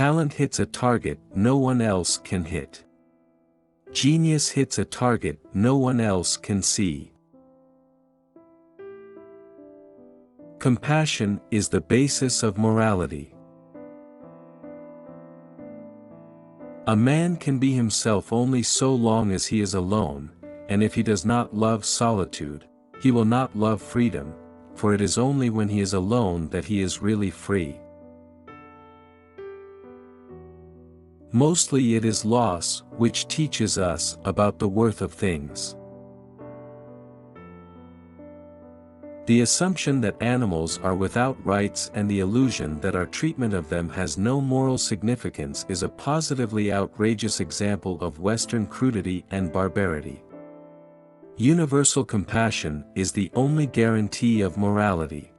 Talent hits a target no one else can hit. Genius hits a target no one else can see. Compassion is the basis of morality. A man can be himself only so long as he is alone, and if he does not love solitude, he will not love freedom, for it is only when he is alone that he is really free. Mostly it is loss which teaches us about the worth of things. The assumption that animals are without rights and the illusion that our treatment of them has no moral significance is a positively outrageous example of Western crudity and barbarity. Universal compassion is the only guarantee of morality.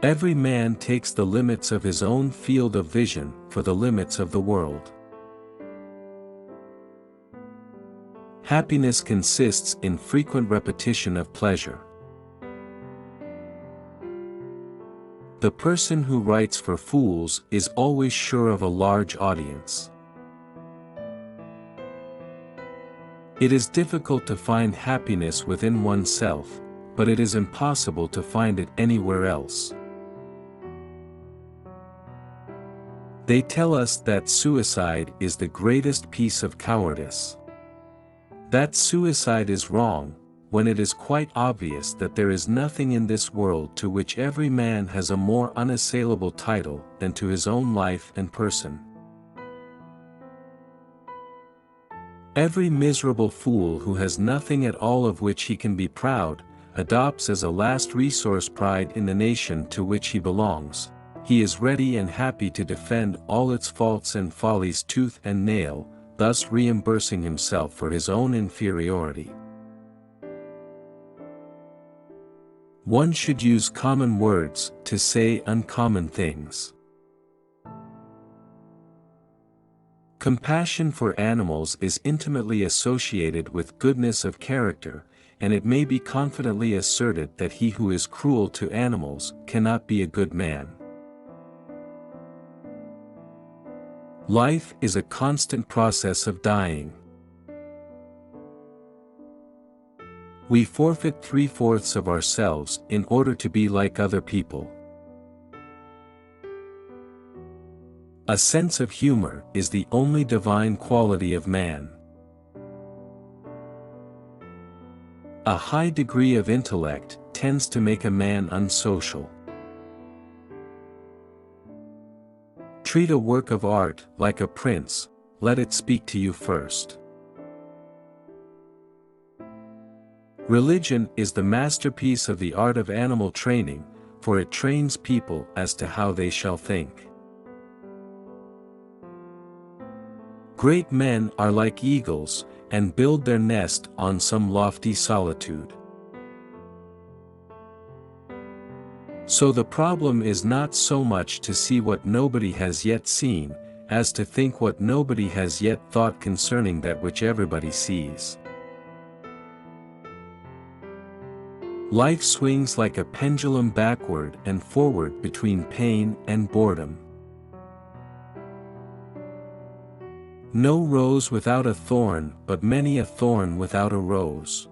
Every man takes the limits of his own field of vision for the limits of the world. Happiness consists in frequent repetition of pleasure. The person who writes for fools is always sure of a large audience. It is difficult to find happiness within oneself, but it is impossible to find it anywhere else. They tell us that suicide is the greatest piece of cowardice. That suicide is wrong, when it is quite obvious that there is nothing in this world to which every man has a more unassailable title than to his own life and person. Every miserable fool who has nothing at all of which he can be proud, adopts as a last resource pride in the nation to which he belongs. He is ready and happy to defend all its faults and follies tooth and nail, thus reimbursing himself for his own inferiority. One should use common words to say uncommon things. Compassion for animals is intimately associated with goodness of character, and it may be confidently asserted that he who is cruel to animals cannot be a good man. Life is a constant process of dying. We forfeit 3/4 of ourselves in order to be like other people. A sense of humor is the only divine quality of man. A high degree of intellect tends to make a man unsocial. Treat a work of art like a prince, let it speak to you first. Religion is the masterpiece of the art of animal training, for it trains people as to how they shall think. Great men are like eagles, and build their nest on some lofty solitude. So the problem is not so much to see what nobody has yet seen, as to think what nobody has yet thought concerning that which everybody sees. Life swings like a pendulum backward and forward between pain and boredom. No rose without a thorn, but many a thorn without a rose.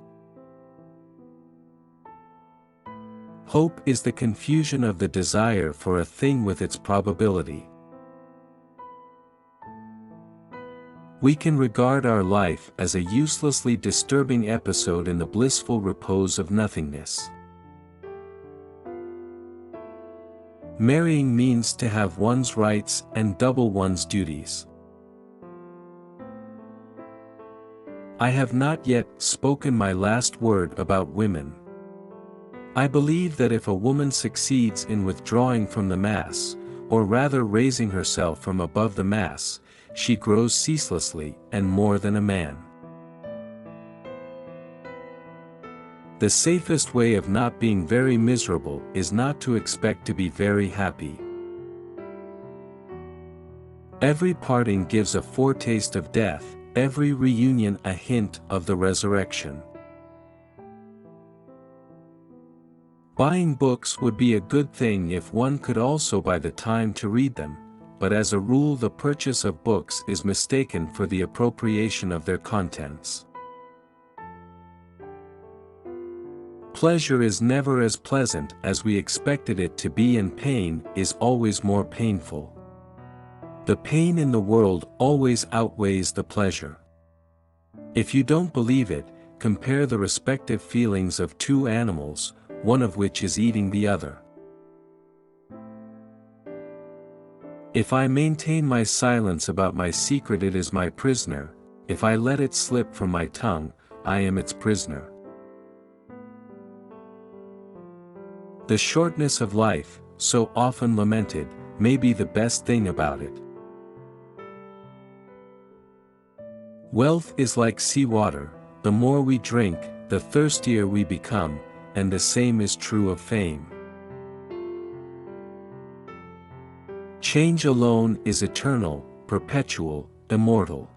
Hope is the confusion of the desire for a thing with its probability. We can regard our life as a uselessly disturbing episode in the blissful repose of nothingness. Marrying means to have one's rights and double one's duties. I have not yet spoken my last word about women. I believe that if a woman succeeds in withdrawing from the mass, or rather raising herself from above the mass, she grows ceaselessly and more than a man. The safest way of not being very miserable is not to expect to be very happy. Every parting gives a foretaste of death, every reunion a hint of the resurrection. Buying books would be a good thing if one could also buy the time to read them, but as a rule the purchase of books is mistaken for the appropriation of their contents. Pleasure is never as pleasant as we expected it to be, and pain is always more painful. The pain in the world always outweighs the pleasure. If you don't believe it, compare the respective feelings of two animals, one of which is eating the other. If I maintain my silence about my secret, it is my prisoner; if I let it slip from my tongue, I am its prisoner. The shortness of life, so often lamented, may be the best thing about it. Wealth is like seawater: the more we drink, the thirstier we become, and the same is true of fame. Change alone is eternal, perpetual, immortal.